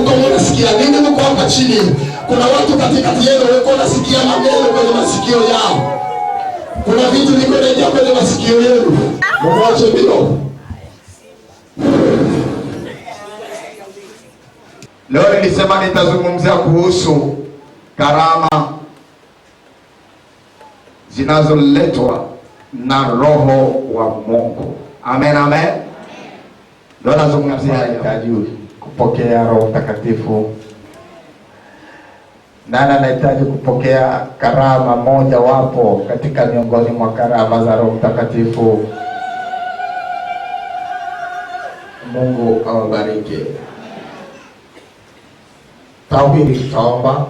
Mko mnasikia nini? Mko hapa chini. Kuna watu katikati yenu wako nasikia maneno kwenye masikio yao. Kuna vitu viko kwenye masikio yenu. Mwache bio. Leo nilisema nitazungumzia kuhusu karama zinazoletwa na Roho wa Mungu. Amen, amen. Leo nazungumzia hitaji kupokea Roho Mtakatifu. Nani anahitaji kupokea karama moja wapo katika miongoni mwa karama za Roho Mtakatifu? Mungu awabariki. Tawili tutaomba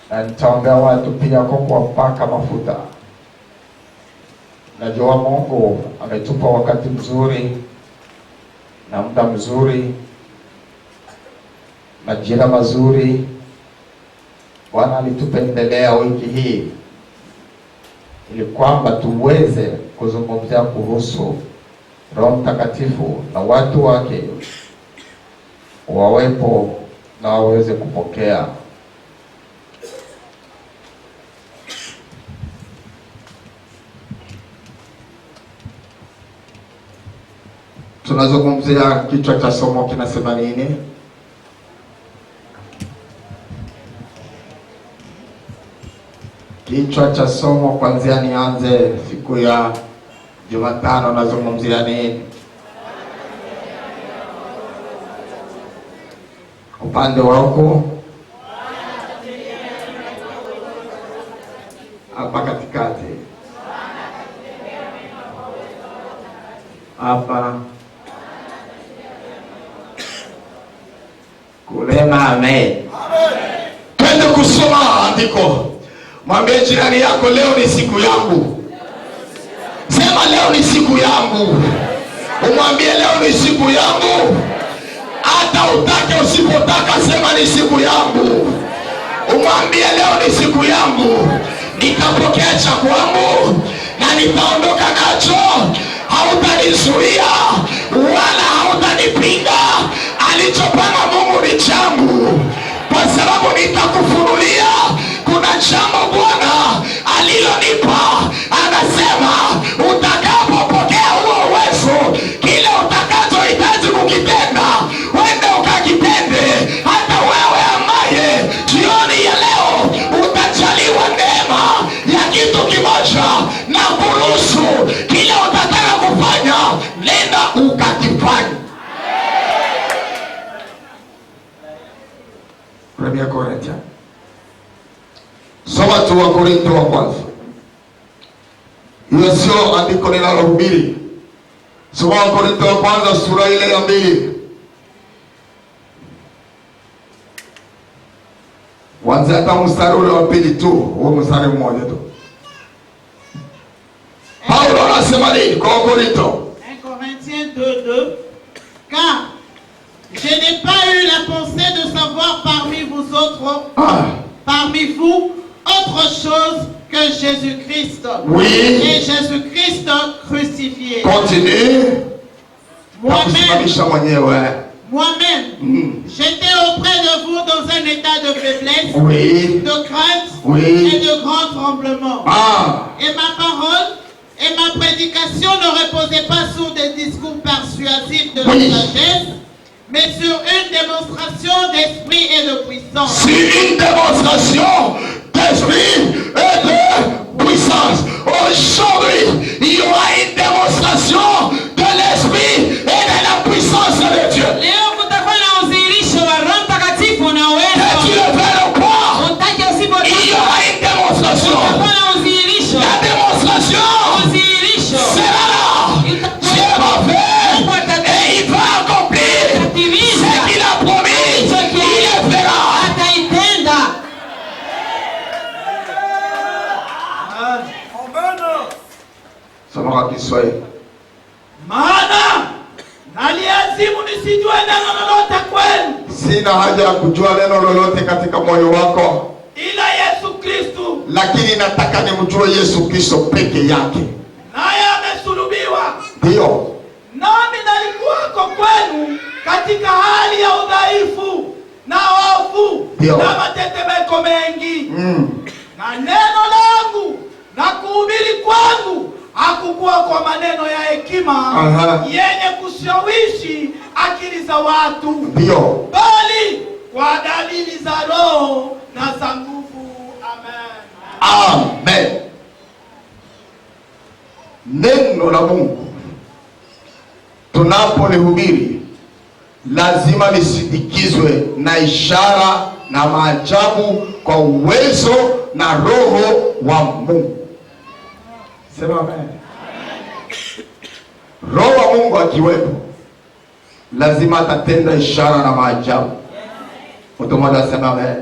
na nitaombea watu pia kwa kuwapaka mafuta. Najua Mungu ametupa wakati mzuri na muda mzuri, majira mazuri. Bwana alitupendelea wiki hii ili kwamba tuweze kuzungumzia kuhusu Roho Mtakatifu na watu wake wawepo na waweze kupokea. Tunazungumzia kichwa cha somo kinasema nini? Kichwa cha somo kwanza nianze siku ya Jumatano nazungumzia nini? Upande wako hapa katikati hapa kulema. Amen. Twende kusoma andiko. Mwambie jirani yako, leo ni siku yangu. Sema leo ni siku yangu. Umwambie leo ni siku yangu. Hata utake usipotaka, sema ni siku yangu. Umwambie leo ni siku yangu. Nitapokea cha kwangu na nitaondoka nacho. Hautanizuia wala hautanipinga. Alichopanga Mungu ni changu, kwa sababu nitakufunulia kuna jambo Bwana alilonipa. Anasema utakapopokea huo uwezo, kile utakachohitaji kukitenda wende ukakitende. Hata wewe ambaye jioni ya leo utajaliwa neema ya kitu kimoja na kuruhusu kile utataka kufanya, nenda ukakifanya. Premier Corinthians. Soma tu wa Korintho wa kwanza. Hiyo sio andiko linalohubiri. Soma wa Korintho wa kwanza sura ile ya 2. Kwanza hata mstari ule wa 2 tu, huo mstari mmoja tu. Paulo anasema nini kwa Korintho? 1 Corinthiens 2:2. Car je n'ai pas eu la pensée de savoir parmi vous autres, parmi vous, autre chose que Jésus-Christ. Oui. Et Jésus-Christ crucifié. Continue. Moi-même, Moi-même, j'étais auprès de vous dans un état de faiblesse, oui, de crainte, oui, et de grand tremblement. Et ma parole et ma prédication ne reposaient pas sur des discours persuasifs de oui, sagesse, mais sur une démonstration d'esprit et de puissance. C'est une démonstration d'esprit et de puissance. Aujourd'hui, il y aura une démonstration de l'esprit et de la puissance de Dieu. Et tu le fais ou pas? Il y aura une démonstration. La démonstration sera là. Dieu va faire et il va accomplir ce qu'il a promis. Il le fera. Soma kwa Kiswahili. Maana naliazimu nisijue neno lolote kwenu, Sina haja ya kujua neno lolote katika moyo wako, ila Yesu Kristo, lakini nataka nimjue Yesu Kristo peke yake. naye amesulubiwa, Ndio. nami nalikuwako kwenu, katika hali ya udhaifu na hofu Ndio. na matetemeko mengi. Na neno langu na kuhubiri kwangu hakukuwa kwa maneno ya hekima yenye kushawishi akili za watu, Ndio. bali kwa dalili za Roho na za nguvu. Amen. Amen. Neno la Mungu tunapolihubiri lazima lisindikizwe na ishara na maajabu kwa uwezo na Roho wa Mungu. Sema amen. Roho wa Mungu akiwepo lazima atatenda ishara na maajabu. Mtu mmoja asema amen.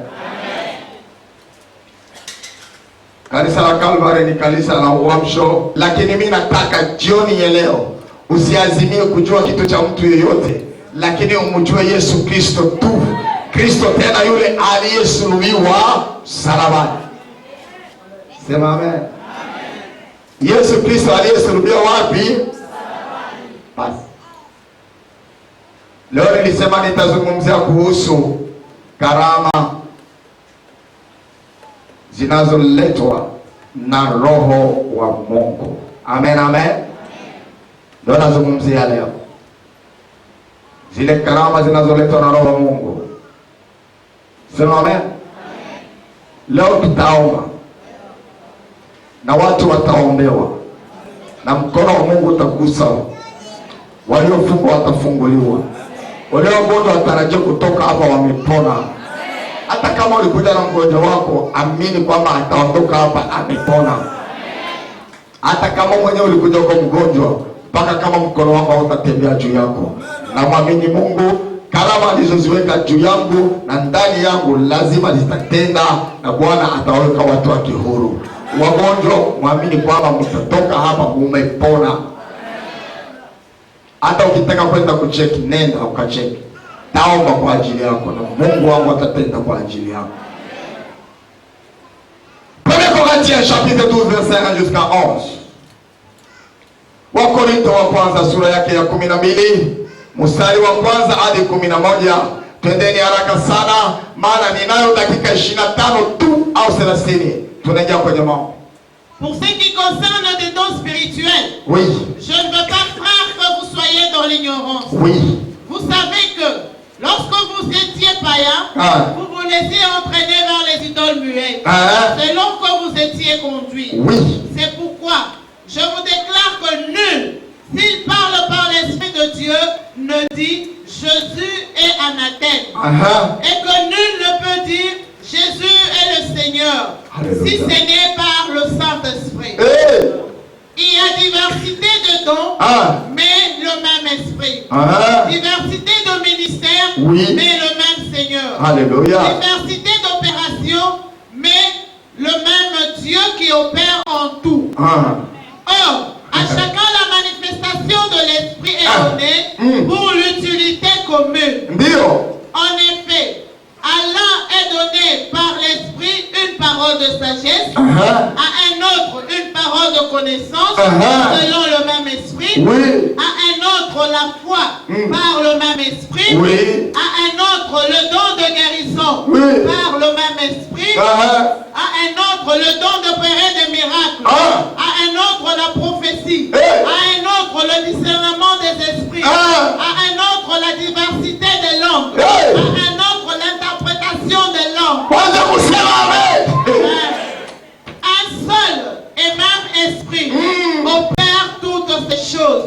Kanisa la Calvary ni kanisa la uamsho, lakini mimi nataka jioni ya leo usiazimie kujua kitu cha mtu yeyote, lakini umjue Yesu Kristo tu. Kristo tena yule aliyesulubiwa msalabani. Sema amen. Yesu Kristo aliyesulubiwa wapi? Msalabani. Basi. Leo nilisema nitazungumzia kuhusu karama zinazoletwa na Roho wa Mungu. Amen, amen. Ndio nazungumzia leo. Zile karama zinazoletwa na Roho wa Mungu. Sema amen. Leo tutaomba na watu wataombewa na mkono wa Mungu utagusa. Waliofungwa watafunguliwa. Waliogonjwa watarajia kutoka hapa wamepona. Hata kama ulikuja na mgonjwa wako, amini kwamba ataondoka hapa amepona. Hata kama mwenyewe ulikuja kwa mgonjwa, mpaka kama mkono wako hautatembea juu yako, na mwamini Mungu, karama alizoziweka juu yangu na ndani yangu lazima zitatenda, na Bwana ataweka watu wake huru. Wagonjwa, mwamini kwamba mtatoka hapa umepona. Hata ukitaka kwenda kucheki, nenda ukacheki. Taomba kwa ajili yako na Mungu wangu atatenda kwa ajili yako. Premier Corinthiens chapitre 12 verset 1 jusqu'à 11. Wakorintho wa kwanza sura yake ya 12 mstari wa kwanza hadi 11. Twendeni haraka sana maana ninayo dakika 25 tu au 30. Tunaingia kwenye mambo. Pour ce qui concerne des dons spirituels, Oui. je ne veux pas, frère, que vous soyez dans l'ignorance. Oui. Vous savez que lorsque vous étiez païen, vous vous laissiez entraîner vers les idoles muettes, selon que vous étiez conduit. Oui. C'est pourquoi je vous déclare que nul, s'il parle par l'Esprit de Dieu, ne dit Jésus est anathème. Et que nul ne peut dire Jésus est le Seigneur, si ce n'est par le Saint-Esprit. Il y a diversité de dons, mais le même esprit. Diversité de ministères, mais le même Seigneur. Alléluia. Diversité d'opérations, mais le même Dieu qui opère en tout. Or, à chacun la manifestation de l'esprit est donnée pour l'utilité commune. En effet, à l'un est donné par l'esprit une parole de sagesse, à un autre une parole de connaissance, selon le même esprit, à un autre la foi par le même esprit, à un autre le don de guérison par le même esprit, à un autre le don d'opérer des miracles, à un autre la prophétie, à un autre le discernement des esprits, à un autre la diversité des langues, à un autre l'interprétation des langues. Un seul et même esprit opère toutes ces choses,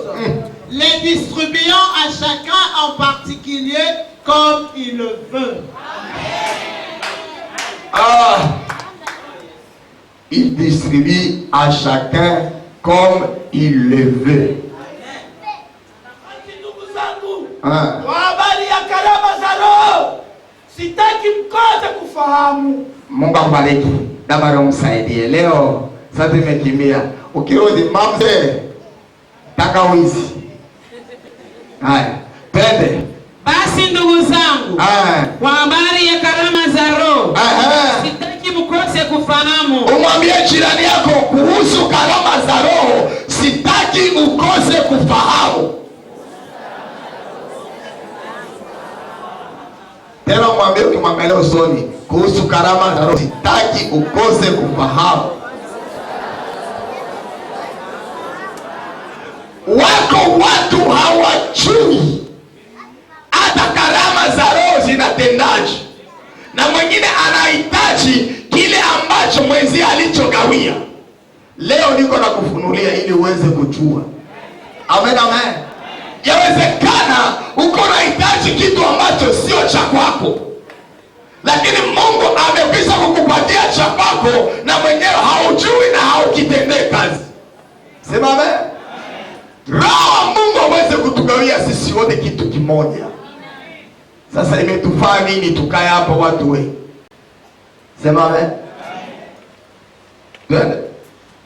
les distribuant à chacun en particulier comme il le veut. Il distribue à chacun comme il le veut. Kwa habari ya karama za Roho, sitaki mkose kufahamu. Mungu akubariki. Dabara umsaidie. Leo sasa imekimbia. Ukirudi mamze tangawizi. Haya, twende. Basi ndugu zangu, kwa habari ya karama za Roho, sitaki mkose kufahamu. Umwambie jirani yako kuhusu karama za Roho, sitaki ukose kufahamu. Tena mwambie ukimwangalia usoni kuhusu karama za Roho, sitaki ukose kufahamu. Wako watu hawajui hata karama za Roho zinatendaje, na mwingine anahitaji kile ambacho mwenzi alichogawia. Leo niko na kufunulia ili uweze kujua. Amen, amen. Yawezekana uko unahitaji kitu ambacho sio cha kwako, lakini Mungu amekwisha kukupatia cha kwako na mwenyewe haujui na haukitendee kazi. Sema amen. Roho Mungu aweze kutugawia sisi wote kitu kimoja. Sasa imetufaa nini tukae hapa watu wengi? Sema amen.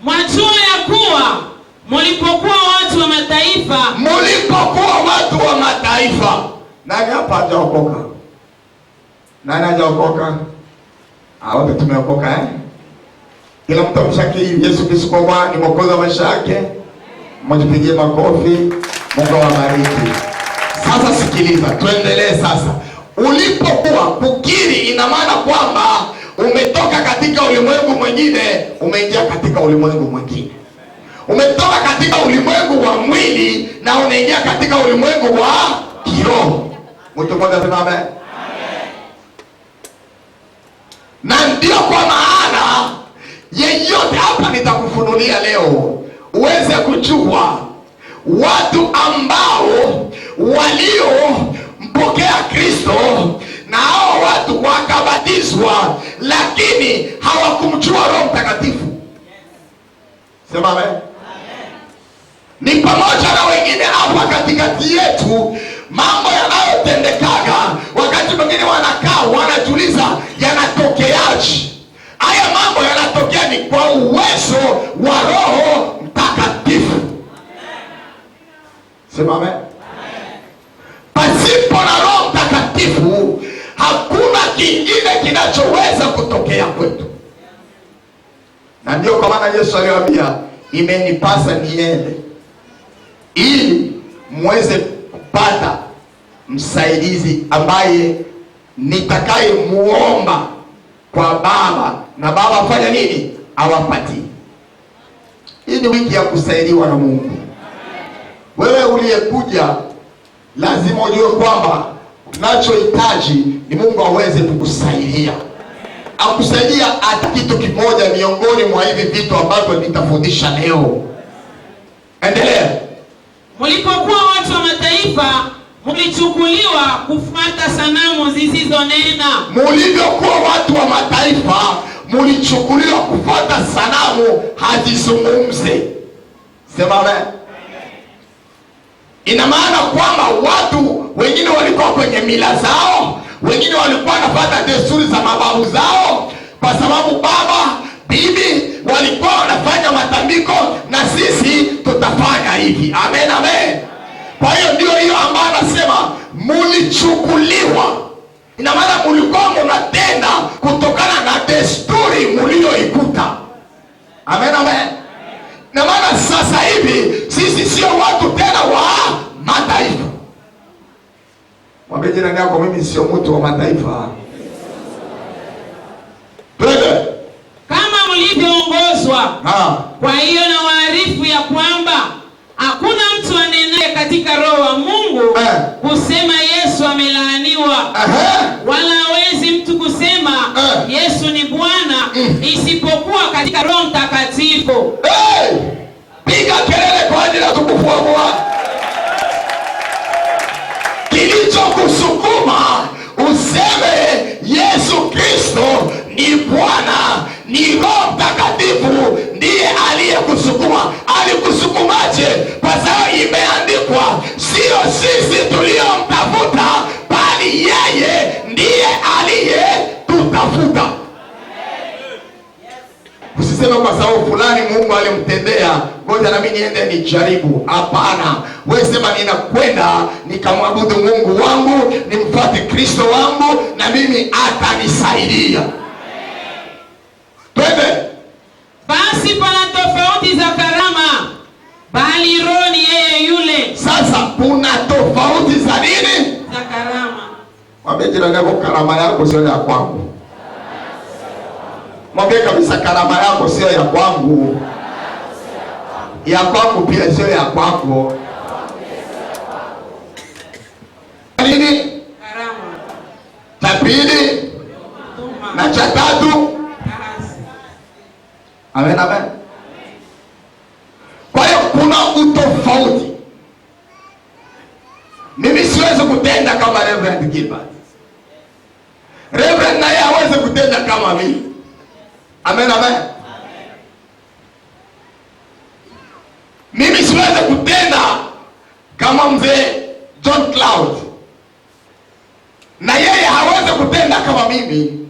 Mwajua ya kuwa mlipokuwa watu wa mataifa. Nani hapa hajaokoka? Nani hajaokoka? Wote tumeokoka eh? Kila mtu amshakiri Yesu Kristo kwa Bwana ni mwokozi wa maisha yake. Mjipigie makofi. Mungu awabariki. Sasa sikiliza, tuendelee sasa. Ulipokuwa kukiri, ina maana kwamba umetoka katika ulimwengu mwingine umeingia katika ulimwengu mwingine. Umetoka katika ulimwengu wa mwili na unaingia katika ulimwengu wa kiroho. Mtu mmoja sema amen. Na ndio kwa maana yeyote hapa nitakufunulia leo uweze kujua watu ambao waliompokea Kristo na hao watu wakabatizwa lakini hawakumjua Roho Mtakatifu. Sema amen. Ni pamoja na wengine hapa katikati yetu, mambo yanayotendekaga wakati mwingine wanakaa wanajiuliza yanatokeaje. Haya mambo yanatokea ni kwa uwezo wa Roho Mtakatifu. Sema amen. Pasipo na Roho Mtakatifu hakuna kingine kinachoweza kutokea kwetu. Na ndio kwa maana Yesu aliwaambia, imenipasa niende ili muweze kupata msaidizi ambaye nitakaye muomba kwa Baba, na Baba afanya nini? Awapatie. Hii ni wiki ya kusaidiwa na Mungu. Wewe uliyekuja lazima ujue kwamba unachohitaji ni Mungu aweze kukusaidia. Akusaidia hata kitu kimoja miongoni mwa hivi vitu ambavyo nitafundisha leo. Endelea. Mlipokuwa watu wa mataifa, mlichukuliwa kufuata sanamu zisizonena. Mulivyokuwa watu wa mataifa, mlichukuliwa kufuata sanamu hazizungumze. Sema amen. Ina maana kwamba watu wengine walikuwa kwenye mila zao, wengine walikuwa wanafuata desturi za mababu zao, kwa sababu baba, bibi walikuwa wanafanya matambiko na sisi tutafanya hivi. Amen, amen. Kwa hiyo ndio hiyo ambayo anasema mulichukuliwa. Ina maana mulikuwa mnatenda kutokana na desturi mulioikuta. Amen, amen. Ina maana sasa hivi sisi sio watu tena wa mataifa. Mwambie jirani yako, mimi sio mtu wa mataifa. Twende. Kama mlivyoongozwa. Kwa hiyo na waarifu ya kwamba hakuna mtu anenaye katika Roho wa Mungu kusema Yesu amelaaniwa. Wala hawezi mtu kusema Yesu ni Bwana isipokuwa katika Roho Mtakatifu. Piga kelele kwa ajili ya utukufu wa Bwana. Kilichokusukuma useme Yesu Kristo ni Bwana, ni Roho Mtakatifu ndiye aliyekusukuma. Alikusukumaje? Kwa sababu imeandikwa, sio sisi tuliyomtafuta, bali yeye ndiye aliyetutafuta. Usiseme kwa sababu fulani Mungu alimtendea, ngoja na mimi niende nijaribu. Hapana. Wewe sema ninakwenda nikamwabudu Mungu wangu, nimfuate Kristo wangu, na mimi atanisaidia. Twende. Basi pana tofauti za karama, bali Roho ni yeye yule. Sasa kuna tofauti za nini? Za karama. Mwambie jirani yako, karama yako sio ya kwangu. Mwambie kabisa, karama yako sio ya kwangu. Ya kwangu pia sio ya kwako. Nini? Karama. Cha pili na cha tatu. Amen, amen. Kwa hiyo kuna utofauti. Mimi siwezi kutenda kama Reverend Gilbert. Reverend naye hawezi kutenda kama mimi. Amen, amen. Mimi siwezi kutenda kama mzee John Cloud, na yeye hawezi kutenda kama mimi,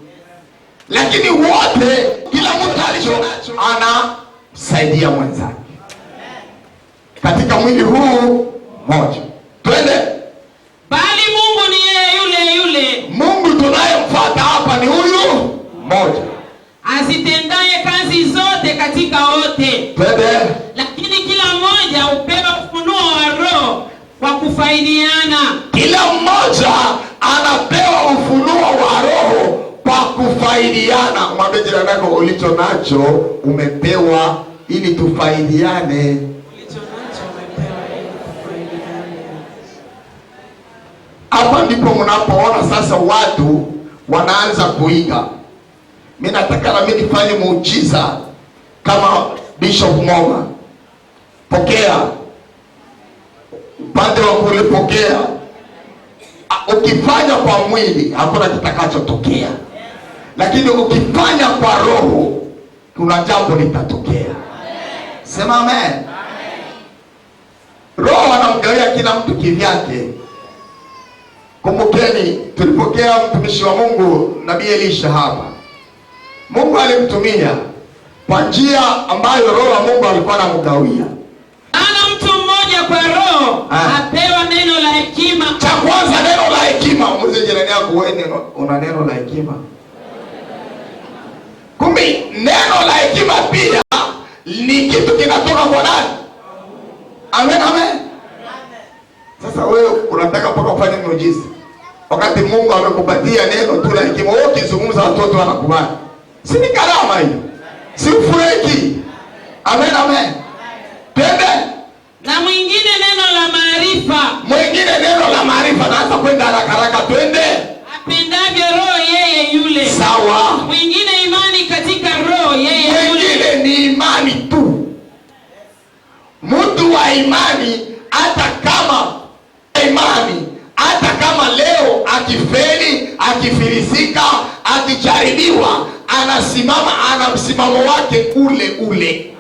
lakini wote, kila mtu alicho anasaidia mwenzake katika mwili huu moja. Twende. Bali Mungu ni yeye yule yule. Mungu tunayemfuata hapa ni huyu moja, azitendaye kazi zote katika wote. Twende. Lakini kila mmoja hupewa ufunuo wa Roho kwa kufaidiana. Kila mmoja anapewa ufunuo wa Roho kwa kufaidiana. Mwambie jirani yako, ulicho nacho umepewa ili tufaidiane. Hapa ndipo mnapoona sasa watu wanaanza kuiga. Mimi nataka na mimi nifanye muujiza kama Bishop Moga. Pokea. Upande wa kule pokea. Ukifanya kwa mwili hakuna kitakachotokea. Lakini ukifanya kwa roho kuna jambo litatokea. Sema amen. Roho anamgawia kila mtu kivyake. Kumbukeni tulipokea mtumishi wa Mungu Nabii Elisha hapa. Mungu alimtumia kwa njia ambayo Roho wa Mungu alikuwa anamgawia. Ana mtu mmoja kwa Roho apewa neno la hekima. Cha kwanza neno la hekima. Muulize jirani yako, wewe una neno la hekima? Kumbe neno la hekima pia ni kitu kinatoka kwa nani? Amen, amen. Sasa wewe unataka mpaka ufanye muujiza, wakati Mungu amekupatia neno tu la hekima. Wewe ukizungumza watoto wanakubali. Si ni karama hiyo? Si ufureki? Amen, amen. Twende. Na mwingine neno la maarifa. Mwingine neno la maarifa. Naanza kwenda haraka haraka. Twende. Apendavyo Roho yeye yule. Sawa. Mwingine imani katika Roho yeye yule. Mwingine ni imani tu. Mtu wa imani, hata kama leo akifeli, akifilisika, akijaribiwa, anasimama, ana msimamo wake ule ule.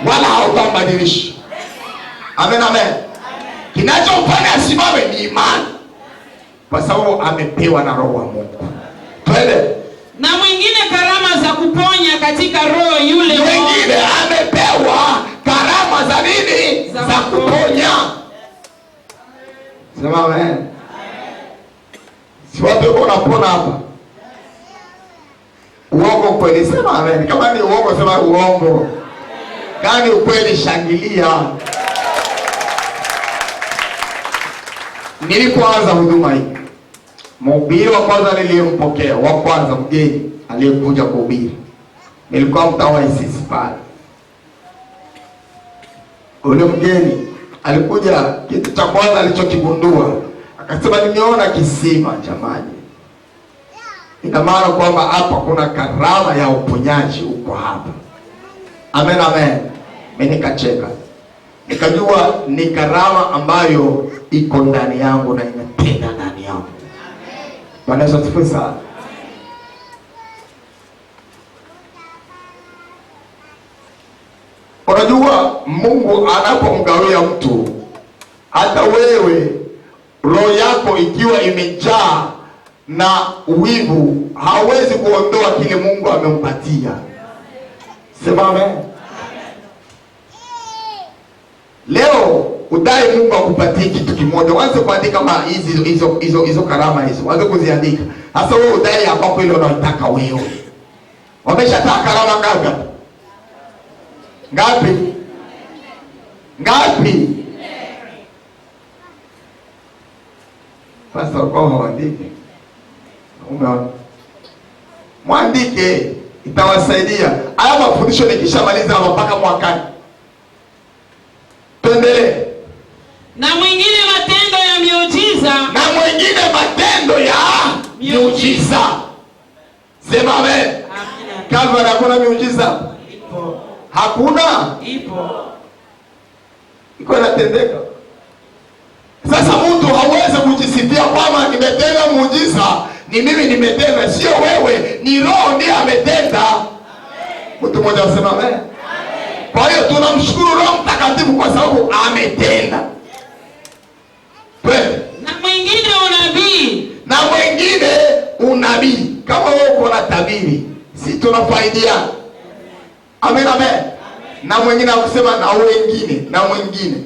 Wala hautabadilisha. Amen, amen. Kinachomfanya asimame ni imani, kwa sababu amepewa na Roho wa Mungu. Twende. Na mwingine karama za kuponya katika Roho yule. Mwingine amepewa karama za nini? Za kuponya. Sema amen. Si watu wako wanapona hapa? Uongo kweli? Sema amen. Kama ni uongo sema uongo. Kama ni ukweli shangilia. Nilipoanza huduma hii, mhubiri wa kwanza niliyempokea, wa kwanza mgeni aliyekuja kuhubiri, nilikuwa mtaa wa Isisi pale. Ule mgeni alikuja, kitu cha kwanza alichokigundua, akasema nimeona kisima cha maji. Ina maana kwamba hapa kuna karama ya uponyaji uko hapa. Amen, amen. Mimi nikacheka. Nikajua ni karama ambayo iko ndani yangu na inatenda ndani yangu. Bwana Yesu asifiwe sana. Unajua Mungu anapomgawia mtu, hata wewe roho yako ikiwa imejaa na wivu, hawezi kuondoa kile Mungu amempatia. Sema amen. Leo udai Mungu akupatie kitu kimoja, waanze kuandika kama hizo karama hizo, waanze kuziandika. Sasa wewe udai hapo ile unataka wewe. Wameshataka karama ngapi? Ngapi? Ngapi? Pastor kwa andike. Umeona? Mwandike, itawasaidia. Haya mafundisho nikishamaliza mpaka mwakani. Tuendelee. Na mwingine matendo ya miujiza. Na mwingine matendo ya miujiza. Sema amen. Amina. Kalvari hakuna miujiza? Ipo. Hakuna? Ipo. Iko inatendeka. Sasa mtu hawezi kujisifia kwamba nimetenda muujiza, ni mimi nimetenda, sio wewe, ni Roho ndiye ametenda. Mtu mmoja asema amen. Kwa hiyo tunamshukuru Roho Mtakatifu kwa sababu ametenda. Na mwingine unabii. Na mwingine unabii. Kama wewe uko na tabiri, si tunafaidia. Amen, amen. Na mwingine akusema na wengine, na mwingine.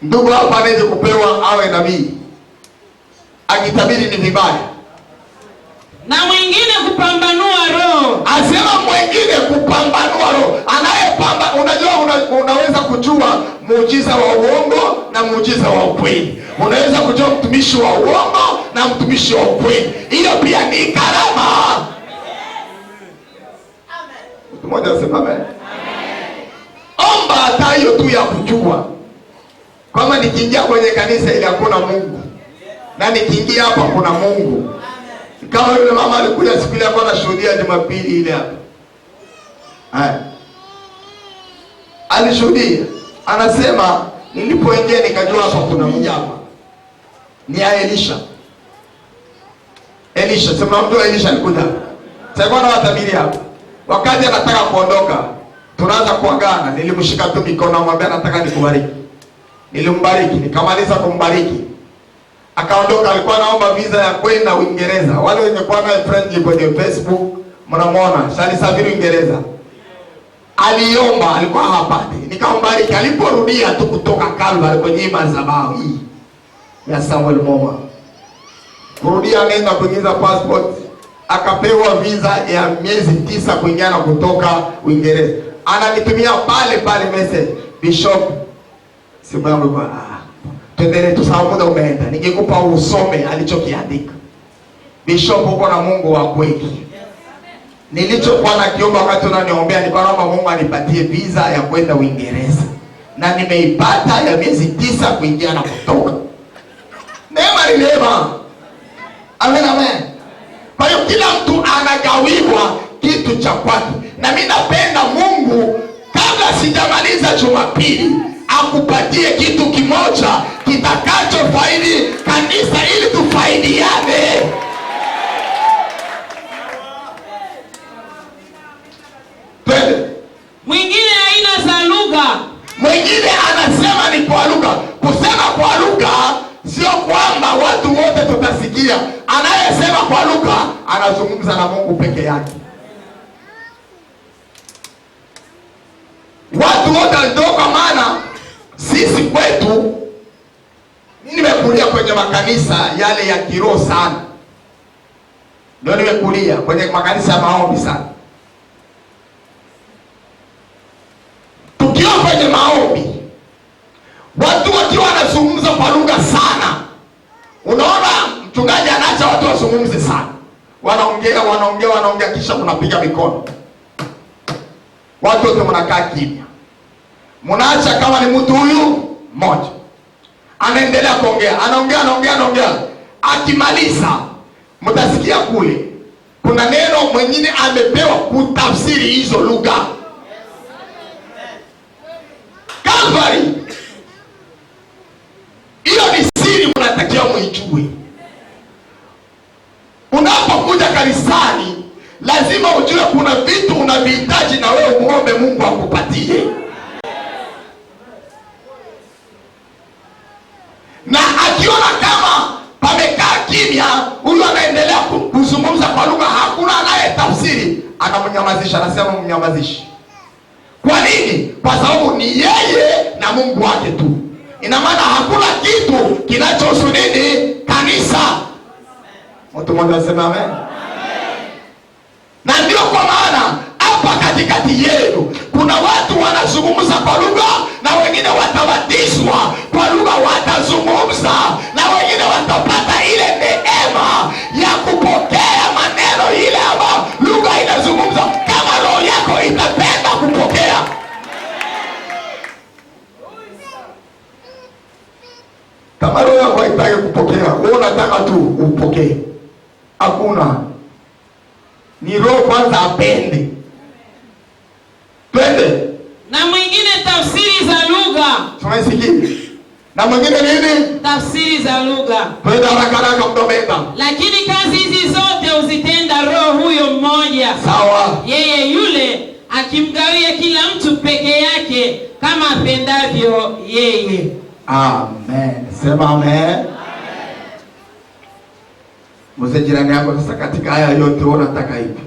Ndugu hapa anaweza kupewa awe nabii, akitabiri ni vibaya. Na mwingine kupambanua roho. Asema mwingine kupambanua roho. Anayepamba, unajua unaweza kujua muujiza wa uongo na muujiza wa ukweli. Unaweza kujua mtumishi wa uongo na mtumishi wa ukweli. Hiyo pia ni karama. Mtu mmoja asema amen. Omba hata hiyo tu ya kujua kama nikiingia kwenye kanisa ili hakuna Mungu, na nikiingia hapa kuna Mungu. Kama yule mama alikuja siku ile alikuwa anashuhudia Jumapili ile hapa. Alishuhudia. Anasema nilipoingia nikajua hapa kuna Mungu hapa. Ni Elisha. Elisha, sema mtu Elisha alikuja. Sasa na watabiri hapa. Wakati anataka kuondoka, tunaanza kuagana, nilimshika tu mikono namwambia nataka nikubariki. Nilimbariki, nikamaliza kumbariki. Akaondoka, alikuwa anaomba visa ya kwenda Uingereza. Wale wenye kuwa naye friendly kwenye Facebook, mnamuona, alisafiri Uingereza. Aliomba, alikuwa hapati. Nikambariki, aliporudia tu kutoka Kalvari kwenye madhabahu hii ya Samuel Moma. Kurudia nenda kuingiza passport, akapewa visa ya miezi 9 kuingia na kutoka Uingereza. Ananitumia pale message, Bishop, simu yangu kwa tuendelee tu, sawa, muda umeenda. Ningekupa usome alichokiandika. Bishop, uko na Mungu wa kweli. Nilichokuwa nakiomba wakati unaniombea ni kwamba Mungu anipatie visa ya kwenda Uingereza. Na nimeipata ya miezi 9 kuingia na kutoka. Neema ni neema. Amen, amen. Kwa hiyo kila mtu anagawiwa kitu cha kwake. Na mimi napenda Mungu kabla sijamaliza Jumapili akupatie kitu kimoja kitakacho faidi kanisa ili tufaidiane. Mwingine aina za lugha. Mwingine anasema ni kwa lugha. Kusema kwa lugha sio kwamba watu wote tutasikia. Anayesema kwa lugha anazungumza na Mungu peke yake. Watu wote ndio, kwa maana sisi kwetu, nimekulia kwenye makanisa yale ya kiroho sana. Ndio nimekulia kwenye makanisa ya maombi sana. Tukiwa kwenye maombi, watu wakiwa wanazungumza kwa lugha sana, unaona mchungaji anaacha watu wazungumze sana. Wanaongea kisha kunapiga mikono. Watu wote mnakaa kimya. Mnaacha kama ni mtu huyu mmoja anaendelea kuongea, anaongea. Akimaliza mtasikia kule kuna neno mwingine amepewa kutafsiri hizo lugha. Kalvari, hiyo ni siri, mnatakiwa muijue. Unapokuja kanisani lazima ujue kuna vitu unavihitaji na wewe muombe Mungu akupatie. Na akiona kama pamekaa kimya, huyu anaendelea kuzungumza kwa lugha, hakuna anayetafsiri, anamnyamazisha, anasema mnyamazishi. Kwa nini? Kwa sababu ni yeye na Mungu wake tu. Ina maana hakuna kitu kinachohusu nini kanisa. Mtu mmoja asema amen. Na ndio kwa maana hapa katikati yenu kuna watu wanazungumza kwa lugha, na wengine watabatizwa kwa lugha, watazungumza, na wengine watapata ile tu upokee. Hakuna. Ni roho kwanza apende. Twende. Na mwingine tafsiri za lugha. Tunasikia. Na mwingine nini? Tafsiri za lugha. Twende haraka mdomeka. Lakini kazi hizi zote uzitenda Roho huyo mmoja. Sawa. Yeye yule akimgawia kila mtu peke yake kama apendavyo yeye. Amen. Sema amen. Mzee jirani yako sasa, katika haya yote unataka hivi.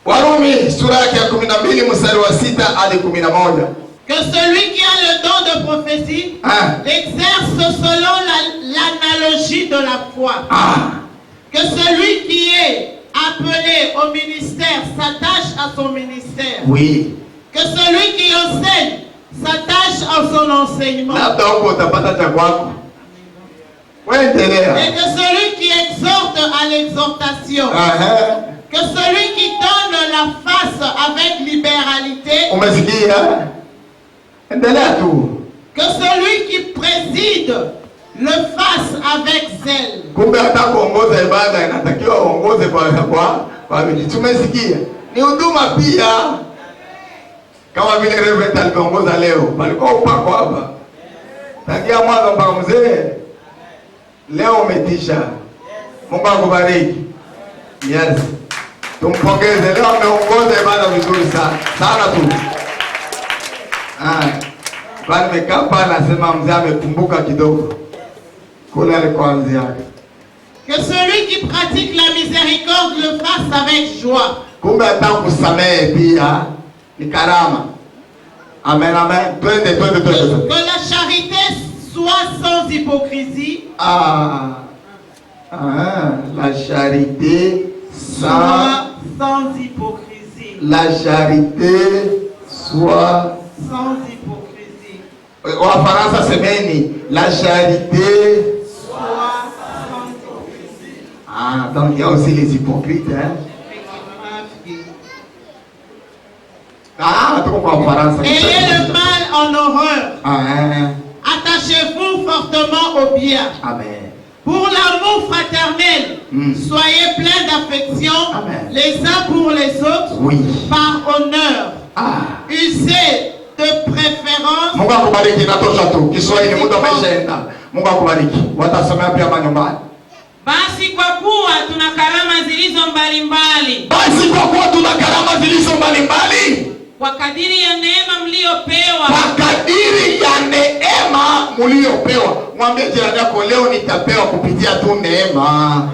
Warumi sura yake ya 12 mstari wa 6 hadi 11. Que celui qui a le don de prophétie l'exerce selon l'analogie de la foi. Que celui qui est appelé au ministère s'attache à son ministère. Oui. Que celui qui enseigne s'attache à son enseignement. Et que celui qui exhorte à l'exhortation. Que celui qui donne la face avec libéralité. Que celui qui préside le fasse avec zèle. Kumbe hata kuongoza ibada inatakiwa uongoze kwa tumesikia. Ni huduma pia. Kama vile Reverend aliongoza leo, palikuwa upako hapa. Tangia mwanzo mpaka mzee. Leo umetisha. Mungu akubariki. Yes. Tumpongeze, leo ameongoza ibada vizuri sana. Sana tu. Kwa nimekaa pale nasema mzee amekumbuka kidogo. Kule alikoanzia. Que celui qui pratique la miséricorde le fasse avec joie. Kumbe hata kusamehe pia ni karama. Amen, amen. Twende. Que la charité soit sans hypocrisie. La charité sans hypocrisie. La charité soit sans hypocrisie. En Faransa semeni la charité soit sans hypocrisie. Donc il y a aussi les hypocrites, hein. Ayez le mal en horreur. Attachez-vous fortement au bien. Amen. Pour l'amour fraternel, soyez pleins d'affection les uns pour les autres, par honneur. Usez de préférence. Mungu akubariki, natosha tu. Kiswahili muda umeshaenda. Mungu akubariki. Watasomea pia manyumbani. Basi kwa kuwa tuna karama zilizo mbalimbali. Basi kwa kuwa tuna karama zilizo mbalimbali. Kwa kadiri ya neema mliopewa. Kwa kadiri ya neema mliopewa. Mwambie jirani yako, leo nitapewa kupitia tu neema.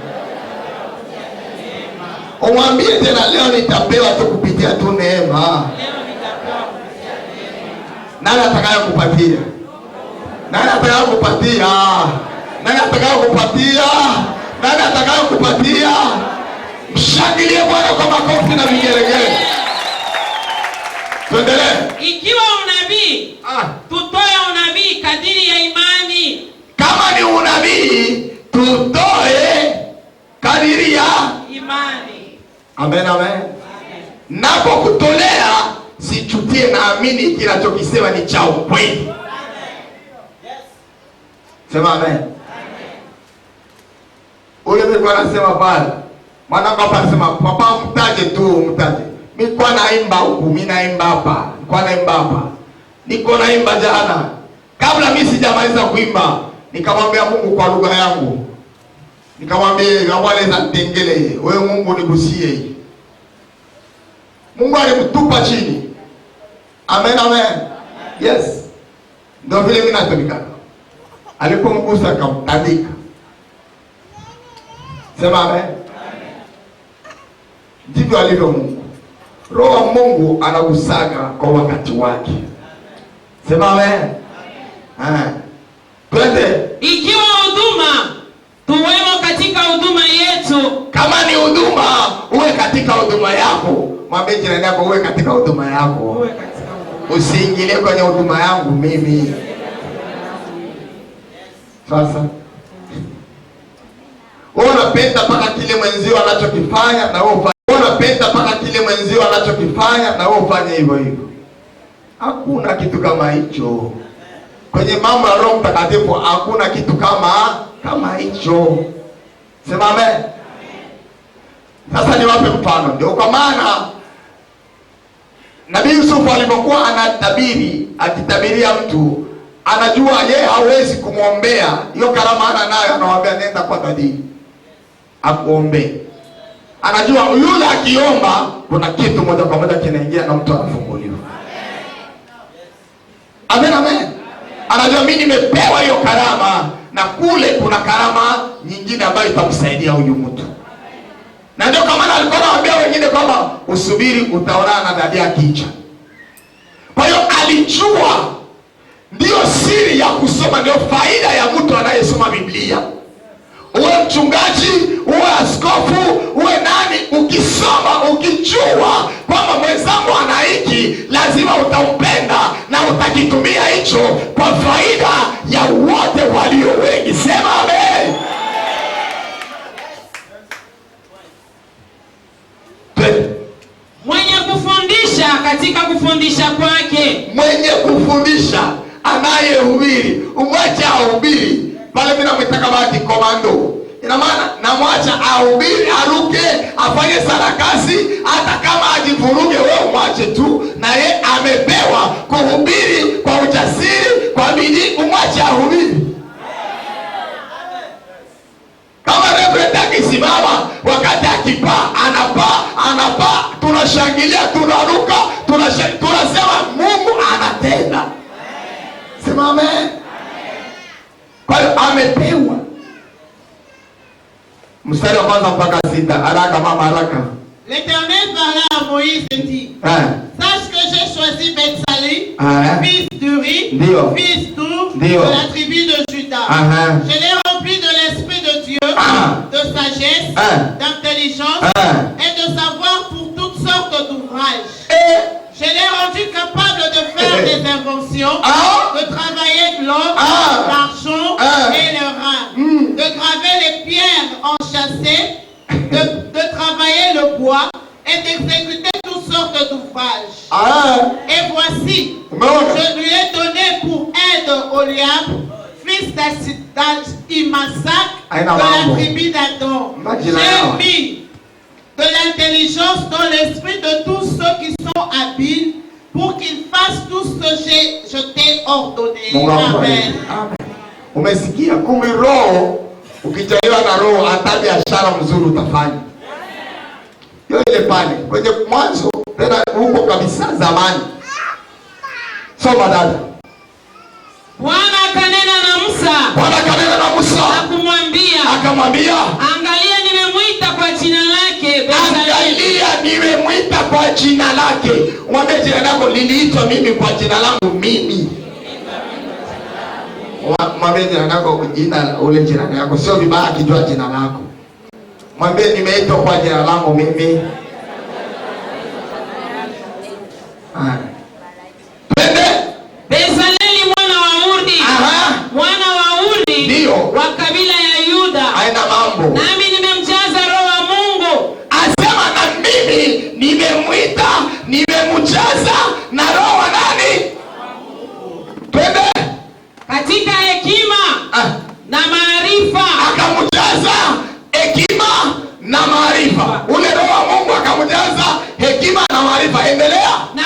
Mwambie tena, leo nitapewa tu kupitia tu neema. Nani atakayokupatia? Nani atakayokupatia? Nani atakayokupatia? Nani atakayokupatia? Mshangilie Bwana kwa makofi na vigelegele. Tuendelee. Ikiwa unabii, tutoe unabii kadiri ya imani. Kama ni unabii, tutoe kadiri ya imani. Amen, amen. Napo kutolea, sichutie, naamini kinachokisema ni cha ukweli. Sema amen. Ule mimi anasema pale. Mwanangu hapa anasema papa mtaje tu, mtaje. Mimi kwa naimba huku, mimi naimba hapa. Kwa naimba hapa. Niko naimba jana. Kabla mimi sijamaliza kuimba, nikamwambia Mungu kwa lugha yangu. Nikamwambia ngawale za tengele, wewe Mungu nigusie hii. Mungu alimtupa chini. Amen, amen. Yes. Ndio vile mimi natumika. Alipomgusa akamtandika. Sema amen. Ndivyo alivyo Mungu. Roho wa Mungu anagusaga kwa wakati wake. Sema amen. Twende. Ikiwa huduma, tuwemo katika huduma yetu. Kama ni huduma, uwe katika huduma yako. Mwambie jirani yako, uwe katika huduma yako. Usiingilie kwenye huduma yangu mimi. Sasa wewe unapenda paka kile mwenzio anachokifanya na wewe ufanye. Wewe unapenda paka kile mwenzio anachokifanya na wewe ufanye hivyo hivyo. Hakuna kitu kama hicho. Kwenye mambo ya Roho Mtakatifu hakuna kitu kama hicho. Sema amen. Sasa niwape mfano. Ndio kwa maana Nabii Yusufu alipokuwa anatabiri, akitabiria mtu, anajua yeye hawezi kumwombea. Hiyo karama ana nayo, anamwambia nenda kwa kadiri akuombe. Anajua yule akiomba kuna kitu moja kwa moja kinaingia na mtu anafunguliwa. Amen, amen. Anajua mimi nimepewa hiyo karama na kule kuna karama nyingine ambayo itamsaidia huyu mtu. Na ndio kama alikuwa anawaambia wengine kwamba usubiri utaonana na dada akicha. Kwa hiyo alijua ndio siri ya kusoma, ndio faida ya mtu anayesoma Biblia. Uwe mchungaji, uwe askofu, uwe nani, ukisoma ukijua kwamba mwenzangu ana hiki, lazima utampenda na utakitumia hicho kwa faida ya wote walio wengi. Sema amen. Mwenye kufundisha katika kufundisha kwake. Mwenye kufundisha, anayehubiri, umwache ahubiri. Pale mimi namwitaka baki komando. Ina maana namwacha ahubiri, aruke, afanye sarakasi, hata kama ajivuruge, wewe umwache tu, na yeye amepewa kuhubiri kwa ujasiri, kwa bidii, umwache ahubiri. Kama Reverend akisimama wakati akipaa, anapaa, tunashangilia, tunaruka, tunasema Mungu anatenda. Sema amen. Kwa hiyo amepewa. Mstari wa kwanza mpaka 6. Haraka mama, haraka. L'Éternel parla à Moïse et dit, sache que j'ai choisi Bethsali, fils d'Uri, fils d'Ur, de la tribu de Juda. Je l'ai rempli de l'Esprit de Dieu, de sagesse, d'intelligence et de savoir pour toutes sortes d'ouvrages. Je l'ai rendu capable de faire des inventions, de travailler de l'or, l'argent et le rein, de graver les pierres enchâssées, de travailler le bois et d'exécuter toutes sortes d'ouvrages. Et voici, je lui ai donné pour aide Oliab, fils d'Imasak, de la tribu d'Adam. J'ai mis de l'intelligence dans l'esprit de tous ceux qui sont habiles pour qu'ils fassent tout ce que je t'ai ordonné. Amen. Umesikia? Kumbe roho, ukijaliwa na roho, hata biashara mzuri utafanya. Hiyo ile pale kwenye mwanzo tena huko kabisa zamani. Soma dada. Bwana akanena na Musa. Akamwambia, angalia nimemwita kwa jina lake Mwambie jirani yako, niliitwa mimi kwa jina langu mimi. Mwambie jirani yako jina, ule jirani yako sio vibaya akijua jina lako. Mwambie nimeitwa kwa jina langu mimi. Bezaleli mwana wa Uri wa kabila ya Yuda. Haina mambo. Nami nimemjaza roho wa Mungu. Asema na mimi nimemwita, nimemjaza na roho wa nani? Twende. Katika hekima na maarifa. Akamjaza hekima na maarifa. Ule roho wa Mungu akamjaza hekima na maarifa. Endelea. Na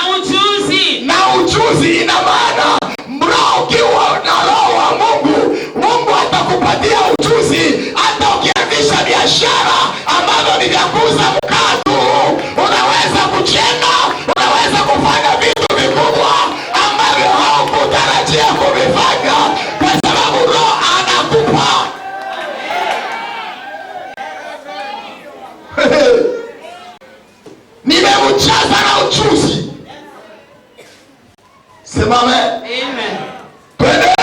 ujuzi. Ina maana roho, ukiwa na roho wa Mungu, Mungu atakupatia ujuzi. Hata ukianzisha biashara ambazo ni vya kuuza mkate, unaweza kujenga, unaweza kufanya vitu vikubwa ambavyo haukutarajia kuvifanya, kwa sababu roho anakupa. Nimemjaza na ujuzi. Sema amen. Twende.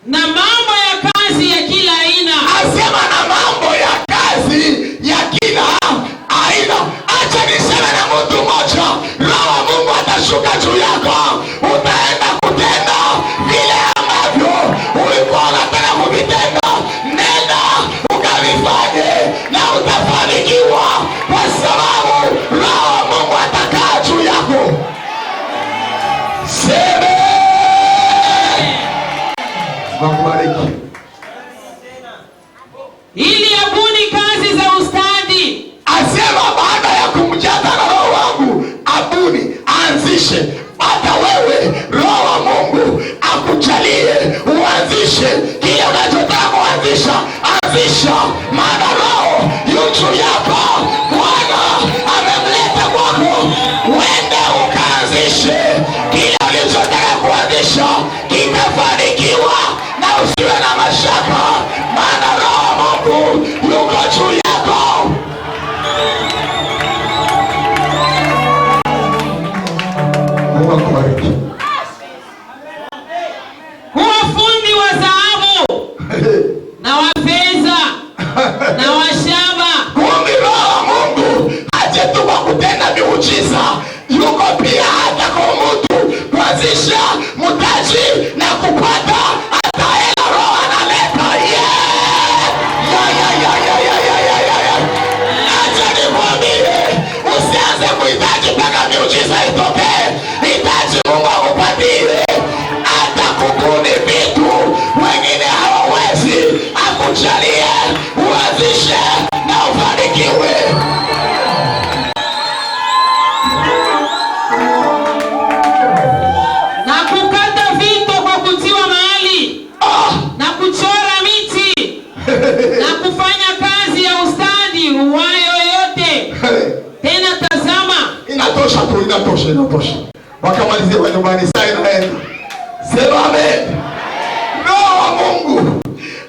Na mambo ya kazi ya kila aina. Asema na mambo ya kazi ya kila aina. Acha niseme na mtu mmoja, roho wa Mungu atashuka juu yako. Utaenda kutenda vile ambavyo ulikuwa unataka kuvitenda. Nenda ukavifanye na utafanikiwa, kwa sababu roho wa Mungu atakaa juu yako. Nakubariki. Ili abuni kazi za ustadi. Asema baada ya kumjaza na Roho wangu abuni, anzishe. Hata wewe Roho wa Mungu akujalie uanzishe kile unachotaka kuanzisha. Anzisha, maana Roho yu juu yako. Bwana amemleta kwako, uende ukaanzishe kile ulichotaka kuanzisha. Kitafanikiwa na usiwe na mashaka, maana Roho wa Mungu yuko juu yako. Mungu akubariki. Kuwa fundi wa dhahabu na wa fedha na wa shaba. Kumbe Roho wa Mungu haje tu kwa kutenda miujiza, yuko pia hata kwa mtu kuanzisha mtaji na kupata hata hela. Roho analeta. Acha nikwambie, usianze kuhitaji mpaka miujiza itokee. Hitaji Mungu akupatie, hata kubuni vitu wengine hawawezi, akujalie uanzishe na ufanikiwe. Na kukata vito kwa kutiwa mahali. Na kuchora miti. Na kufanya kazi ya ustadi uwayo yote. Tena tazama. Inatosha tu, inatosha. Wakamalizie kwa nyumbani, saa inaenda. Sema amen. Roho wa Mungu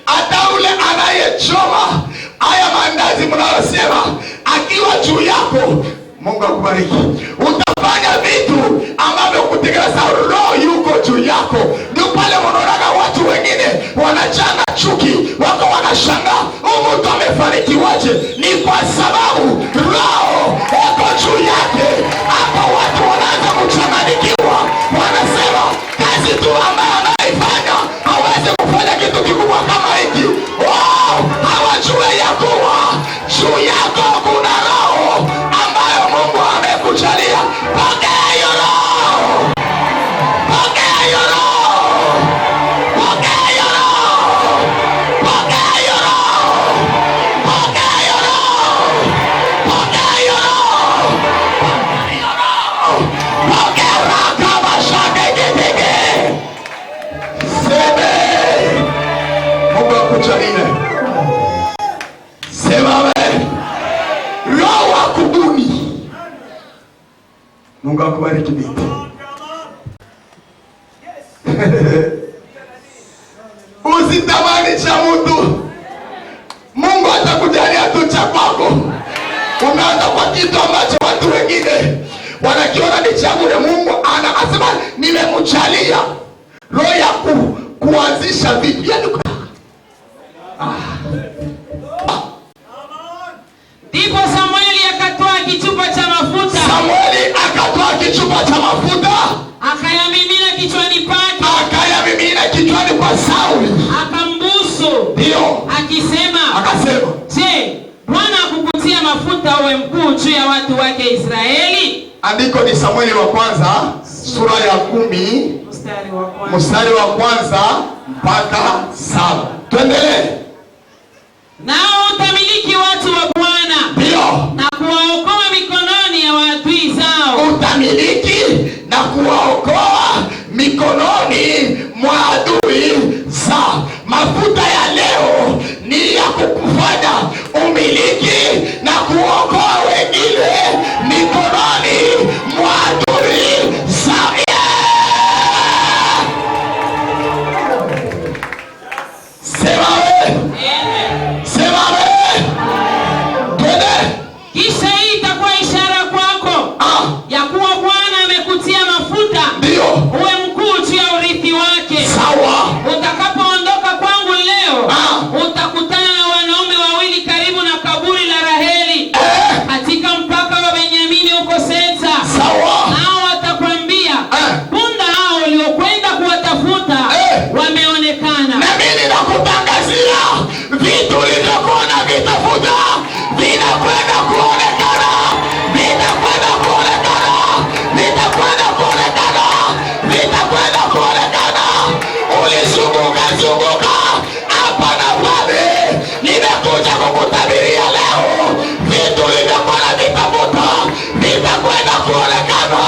hata ule anayechoma haya mandazi mnayosema akiwa juu yako, Mungu akubariki. Utafanya vitu ambavyo kutekeleza Roho yuko juu yako. Ndio pale wanaona watu wengine wanachana chuki, wako wanashangaa huyu mtu amefanikiwaje? Ni kwa sababu Roho yuko juu yake. Hapa watu wanaanza kuchanganyikiwa, wanasema kazi tu ambayo anaifanya hawezi kufanya kitu kikubwa kama hiki. Hawajue ya kuwa juu yako kuna Roho ambayo Mungu amekujalia. Pokea hiyo Roho. Pokea hiyo Roho. Pokea hiyo Roho. Pokea hiyo Roho. Pokea hiyo Roho. Pokea hiyo Roho. Pokea hiyo Roho. Pokea Roho kama shaka ikitike. Seme. Mungu akujalie. Sema amen. Roho wa kubuni. Mungu akubariki binti. Usitamani cha mtu, Mungu atakujalia tu cha kwako. Unaanza kwa kitu ambacho watu wengine wanakiona ni cha bure. Mungu anasema nimemjalia roho ya kuanzisha vitu. Ndipo Samueli akatoa kichupa cha mafuta. Samueli akatoa kichupa cha mafuta, akayamimina kichwani pake. Akayamimina kichwani kwa Sauli. Akambusu. Ndio. Akasema, je, Bwana akukutia mafuta uwe mkuu juu ya watu wake Israeli? Andiko ni Samueli wa kwanza sura ya 10 mstari wa kwanza mpaka 7. Tuendelee. Nao utamiliki watu wa Bwana. Ndio. Na kuwaokoa mikononi ya maadui zao. Utamiliki na kuwaokoa mikononi mwa adui zao. Mafuta ya leo ni ya kukufanya umiliki na kuokoa wengine mikononi mwa adui zao. Sema wewe. Sema wewe. Twende. Kisha hii itakuwa ishara kwako ya kuwa Bwana amekutia mafuta. Ndio. Uwe mkuu juu ya urithi wake. Sawa. Utakapoondoka kwangu leo, utakutana na wanaume wawili karibu na kaburi la Raheli katika mpaka wa Benyamini huko Sensa. Sawa. Nao watakwambia punda hao waliokwenda kuwatafuta wameonekana. Na mimi nakutangazia vitu ulivyokuwa unavitafuta vinakwenda kuonekana. Vitakwenda kuonekana. Vitakwenda kuonekana. Vitakwenda kuonekana. zunguka hapa na pale. Nimekuja kukutabiria leo, vitu vilivyokuwa vitafuta vitakwenda kuonekana,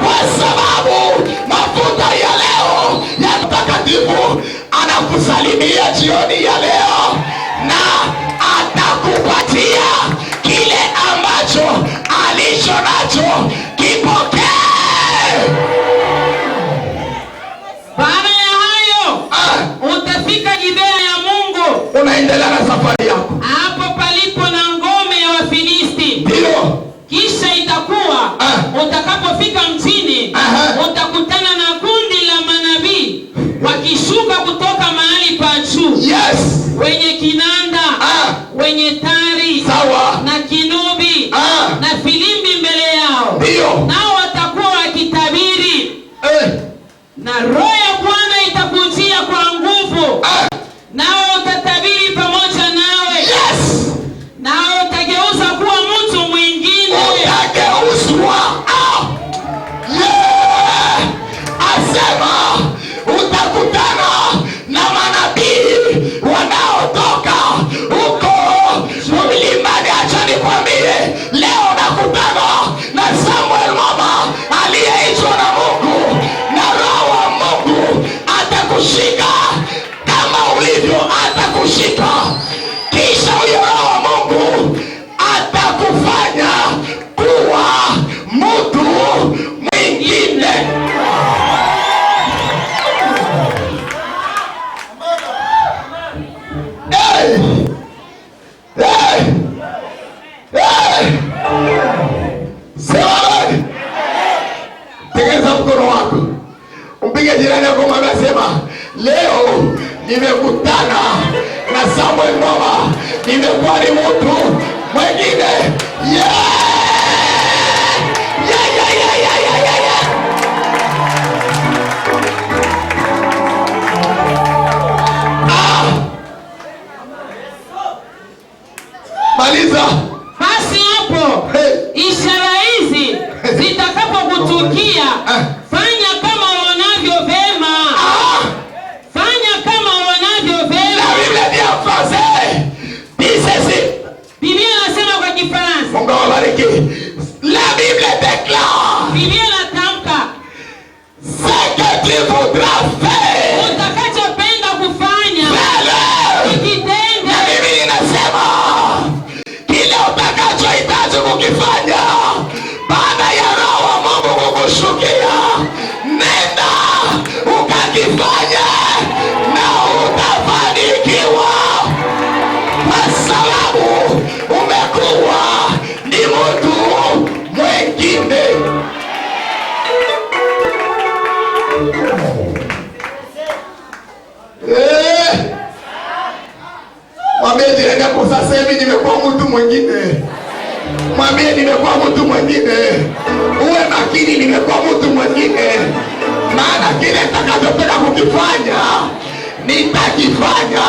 kwa sababu mafuta ya leo ya Mtakatifu anakusalimia jioni ya leo, na atakupatia kile ambacho alicho nacho. Kipokee. Baada ya hayo utafika Gibea ya Mungu. Unaendelea na safari yako. Hapo palipo na ngome ya Wafilisti. Ndio. Kisha itakuwa utakapofika mjini, utakutana na kundi la manabii wakishuka kutoka mahali pa juu. Yes. Wenye kinanda, wenye tari, sawa, na kinubi, na filimbi mbele yao. Ndio. Nao watakuwa wakitabiri. Na Roho ya Bwana itakujia kwa nguvu. Nao utatabiri pamoja nawe. Yes. Nao utageuza kuwa mtu mwingine. Utageuzwa. Yeah. Asema utakutana na manabii wanaotoka huko mlimani. Acha nikwambie, leo nakutana na Samuel mama aliyeitwa na Mungu, na Roho wa Mungu atakushika kama ulivyo, atakushika. Kisha huyo Roho wa Mungu atakufanya kuwa mtu mwingine. Tegeza mkono wako, mpige jirani yako, mwambie, sema, leo nimekutana na Samuel mama, nimekuwa ni mtu mwingine. Maliza. Basi hapo ishara hizi zitakapokutukia, fanya kama uonavyo vema. Fanya kama uonavyo vema. Biblia inasema kwa Kifaransa. Mungu awabariki. La Bible déclare. Biblia inatamka, ce que tu voudras faire, utakachopenda kufanya ikitende. Na Biblia inasema kile utakachohitaji kukifanya baada ya Roho wa Mungu kukushukia, nenda ukakifanya na utafanikiwa, kwa sababu umekuwa ni mtu mwingine. Mwambie jirani yako, sasa hivi nimekuwa mtu mwingine. Mwambie, nimekuwa mtu mwingine. Uwe makini, nimekuwa mtu mwingine. Maana kile nitakachotaka kukifanya nitakifanya.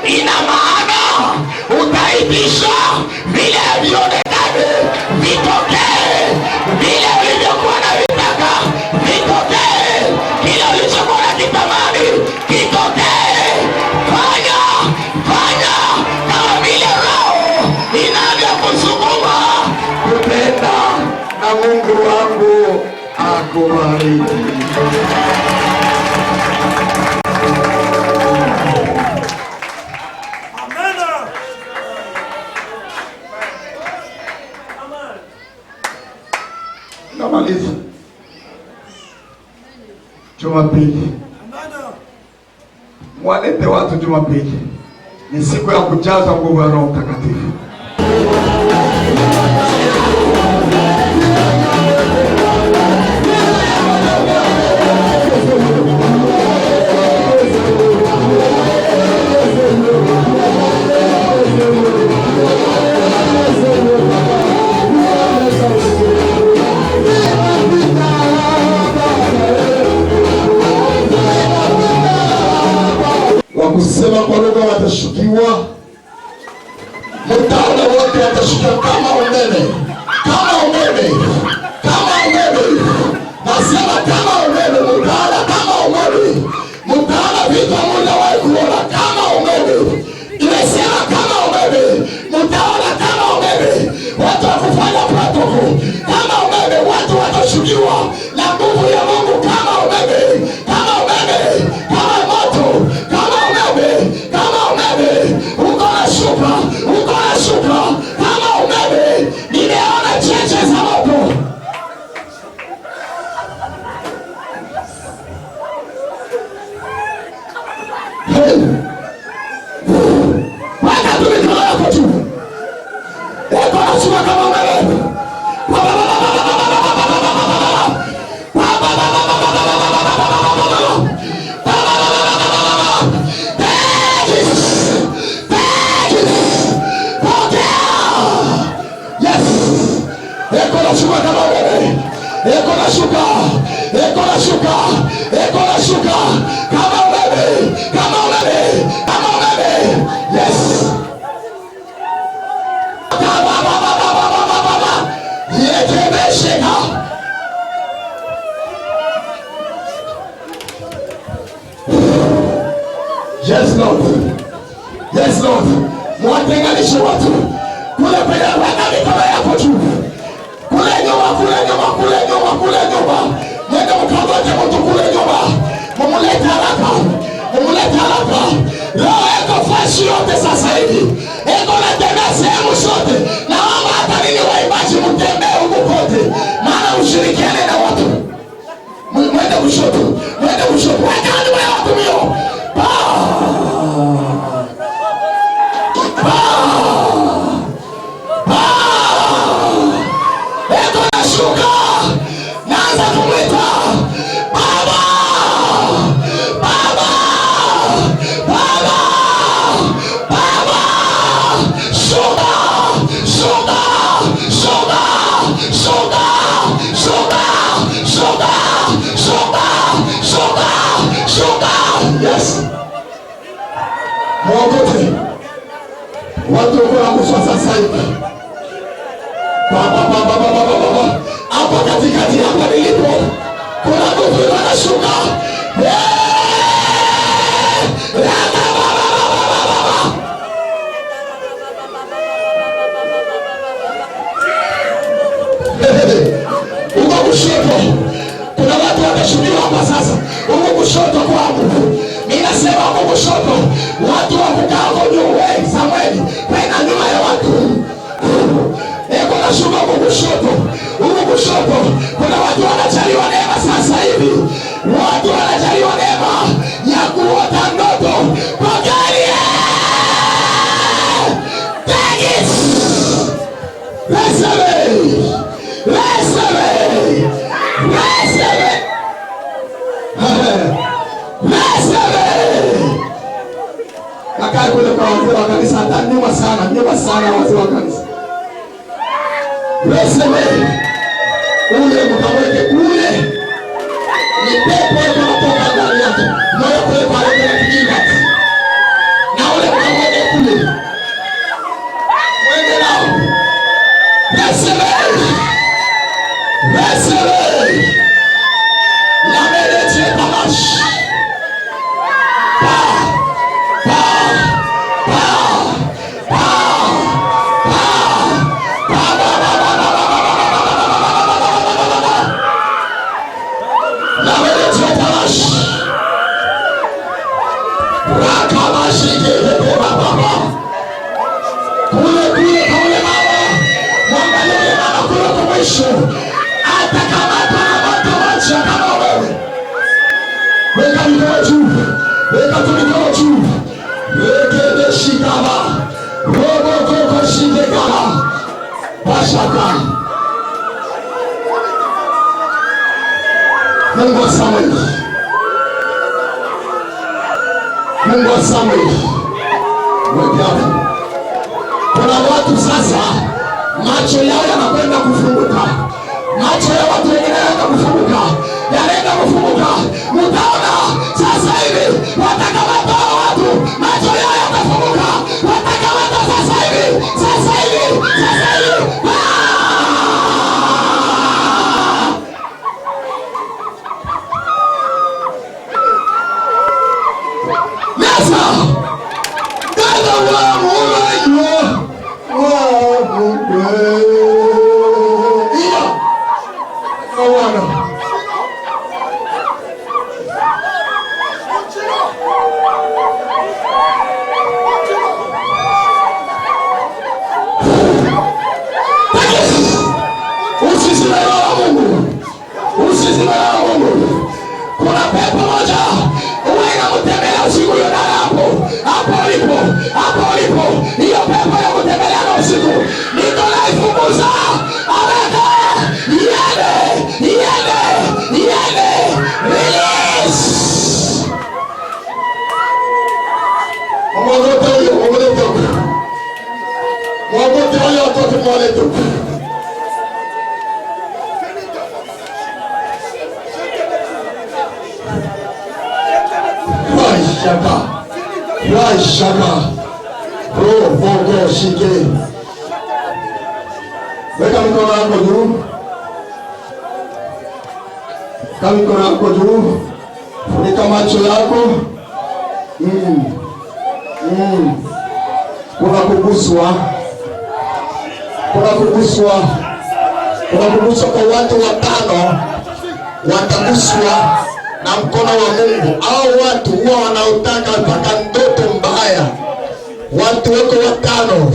Ina maana utaitisha vile vionekane vitokee, vile ulivyokuwa na vitaka vitokee, kile ulichokuwa na kitamani kitokee. Fanya kama vile Roho inavyokusukuma kutenda, na Mungu wangu akubariki. Namaliza. Jumapili, mwalete watu Jumapili. Ni siku ya kujaza nguvu ya Roho Mtakatifu. Wakusema kwa lugha watashukiwa, mtaala wote watashukiwa kama umeme, kama umeme, kama umeme. Nasema kama umeme, mtaala kama umeme, mtaala vitu hamujawahi kuona kama umeme. Imesema kama umeme, mtaona kama umeme, watu wakufanya protoko kama umeme, watu watashukiwa na nguvu ya Mungu kama umeme, kama umeme, kama moto, kama umeme, kama umeme, uko nashuka, uko nashuka kama umeme. Nimeona cheche za moto. Yes, Lord. Yes, Lord. Mwatenganishe watu. Kule penye weka mikono yako juu. Kule nyuma, kule nyuma, kule nyuma, kule nyuma. Mwende mkagote mtu kule nyuma. Mumulete haraka. Mumulete haraka. Roho eko fashi yote sasa hivi. Eko natembea sehemu zote. Naomba hata nini waimbaji mtembee huku kote. Maana ushirikiane na watu. Mwende kushoto. Mwende kushoto. Weka nyuma ya watu mio. Eko nashuka. Naanza kumwita Baba, Baba, Baba, Baba. Shuka, shuka, shuka, shuka, shuka, shuka, shuka, shuka, shuka. Yes. Mwokote. Watu kuna kufa sasa hivi. Baba, Baba, Baba, Baba. Hapa katikati hapa nilipo. Kuna nguvu inashuka. Uko kushoto. Kuna watu watashuhudia hapa sasa. Uko kushoto kwangu. Mimi nasema uko kushoto. Watu wakukaa huko nyuma. Samueli, kwenda nyuma ya watu. Eko nashuka huko kushoto. Huko kushoto. Kuna watu wanajaliwa neema sasa hivi. Watu wanajaliwa neema ya kuota ndoto. Pokea. Take it. Receive. Receive. Receive. Kakai kule kwa wazee wa kanisa, hata nyuma sana wazee wa kanisa. Receive. Ule mkaweke kule. Ni pepo unatoka ndani yake. Moyo kule pale kwa kijinga. Na ule mkaweke kule. Mwende nao. Receive. Receive. La mélodie tamash. Mungu wa Samueli. Mungu wa Samueli. Kuna watu sasa macho yao yanakwenda kufunguka. Macho ya watu wengine yanaenda kufunguka. Yanaenda kufunguka. Mtaona sasa hivi watakamata watu. Macho yao yatafunguka. Watakamata sasa hivi. Sasa hivi. Sasa hivi. Kuna pepo moja uweza kutembelea usiku hapo ulipo, hiyo pepo ya kutembelea na usiku niko naifukuza, iende, release. Mwogote huyo watoto mwaletu. Shaka roho shike. Weka mikono yako juu. Funika macho yako. Kuna kuguswa kwa watu 5 wataguswa na mkono wa Mungu. Hao watu huwa wanaotaka mpaka ndoto mbaya. Watu wako 5,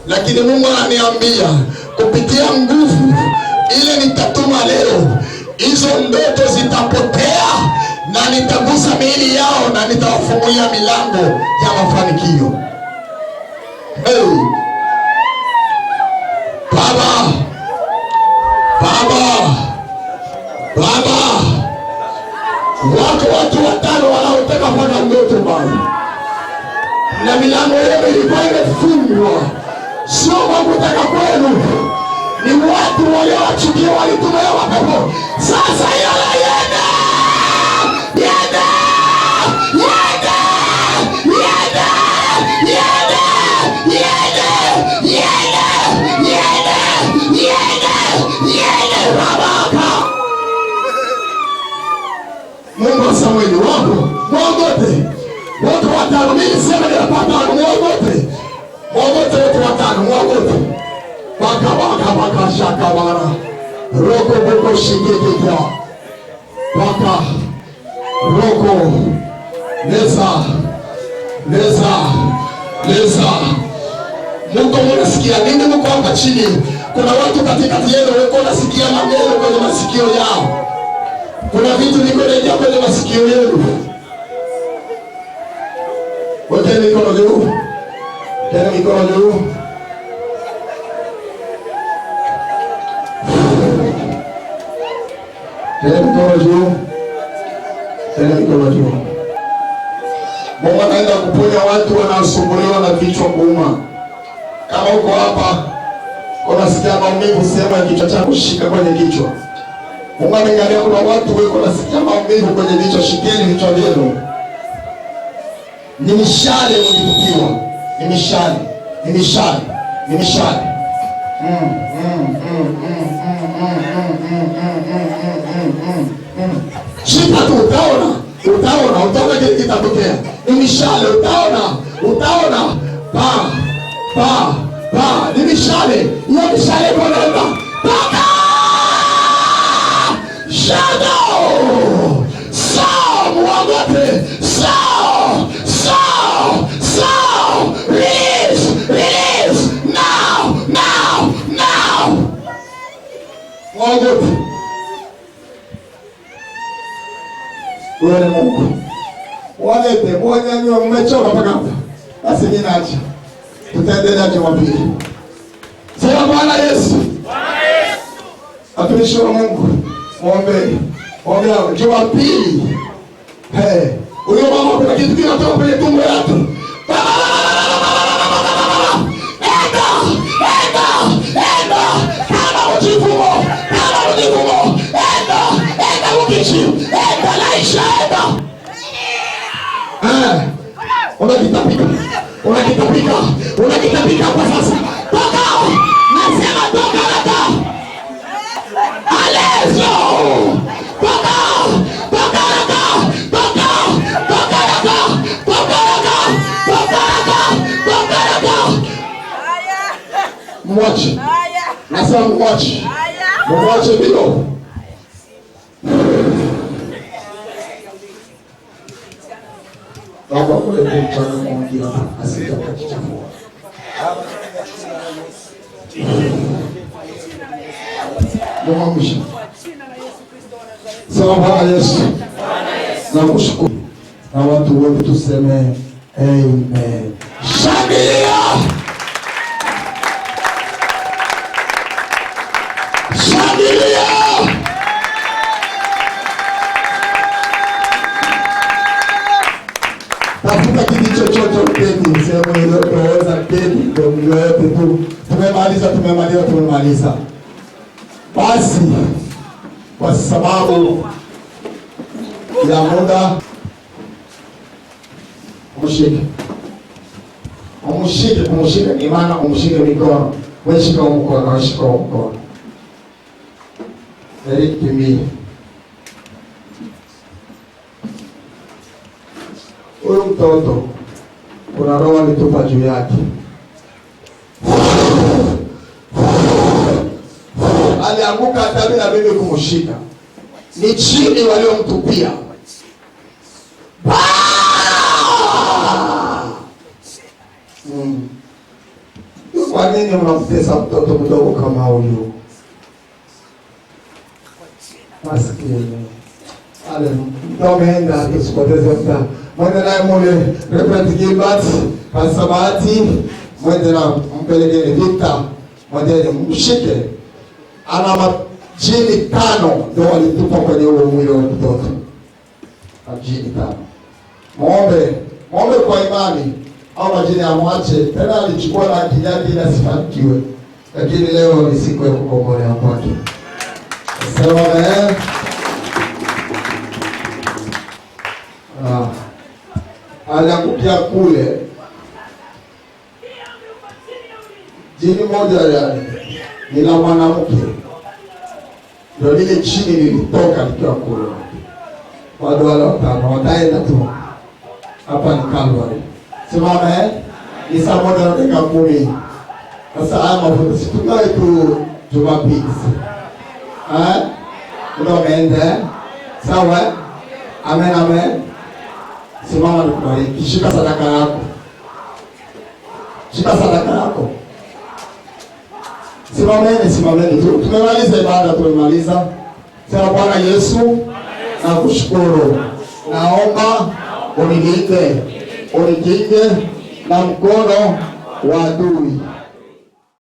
lakini Mungu ananiambia kupitia nguvu ile nitatuma leo, hizo ndoto zitapotea na nitagusa miili yao na nitawafungulia milango ya mafanikio. Hey. Baba, watu 5 wanaotaka kupata ndoto mbaya na milango yao ilikuwa imefungwa. Sio kwa kutaka kwenu, ni watu waliowachukia, walitumiwa mapepo. Sasa yende. Mungu asamehe wako, mwogote. Watu 5, mimi sema ni 5, mwogote watu 5, mwogote. Baka shaka bara. Roko boko shikekea. Baka roko leza. Mungu mnasikia nini? Mungu hapa chini. Kuna watu katikati yenu wako nasikia maneno kwenye masikio yao. Kuna vitu vinaingia kwenye masikio yenu. Wote mikono juu. Tena mikono juu. Tena mikono juu. Mungu anaenda kuponya watu wanaosumbuliwa na vichwa kuuma. Kama uko hapa unasikia maumivu sehemu ya kichwa chako, shika kwenye kichwa. Mungu anaangalia kuna watu wako nasikia maumivu kwenye vichwa, shikeni vichwa vyenu. Ni mishale ulipiwa. Ni mishale. Shika tu, utaona kile kitatokea. Ni mishale, utaona. Ni mishale. Hiyo mishale inaenda. Toka! Shadow! Saw! Mwogote! Saw! Release! Now! Mwogote! Wewe ni Mungu. Walete, mwanyanyua, mmechoka mpaka hapa. Basi mimi naacha. Tutaendelea Jumapili. Sema Bwana Yesu. Atumishi wa Mungu. Muombe Jumapili. Huyo mama kuna kitu kinatoka kwenye tumbo yako. Enda. Kama ujivumo. Enda ukichi. Enda laisha. Unakitapika kwa sasa. Toka! Nasema toka. Alezo! Toka! Mwache. Nasema mwache. Mwache bio. Baba kwa mchana mwingi asija kuchafua. Mwamusha. Sema Bwana Yesu. Nakushukuru. Na watu wote tuseme amen. Shangilia. Shangilia. Tafuta kitu chochote uketi, sema ile unaweza keti ndio yote tu. Tumemaliza. Basi kwa sababu ya muda umshike ni maana umshike mikono. Wewe shika mkono. Eric mimi. Huyu mtoto kuna roho alitupa juu yake. Alianguka hata bila mimi kumshika. Ni chini waliomtupia. Kwa nini unamtesa mtoto mdogo kama huyu? Maskini. Ale, ndomeenda tusipoteze muda. Mwende naye mule Reverend Gilbert Pasabati, mwende na mpelekeni Victor, mwende mshike. Ana majini 5 ndio walitupa kwenye huo mwili wa mtoto. Majini 5. Muombe kwa imani. Au majini amwache. Tena alichukua na akili yake ili asifanikiwe. Lakini leo ni siku ya kukombolea kwake. Sema amen. Aliangukia kule. Jini moja yani ni la mwanamke. Ndio lile chini lilitoka likiwa kule. Wadu wale watano wataenda tu. Hapa ni Calvary. Sema amen. Ni saa 1:10. Sasa haya mafuta situkae tu Jumapili. Ndio ameenda. Sawa? Amen. Simama nikubariki. Shika sadaka yako. Simameni tu. Tumemaliza ibada, tumemaliza. Sema Bwana Yesu, nakushukuru. Naomba unilinde, unikinge na mkono wa adui.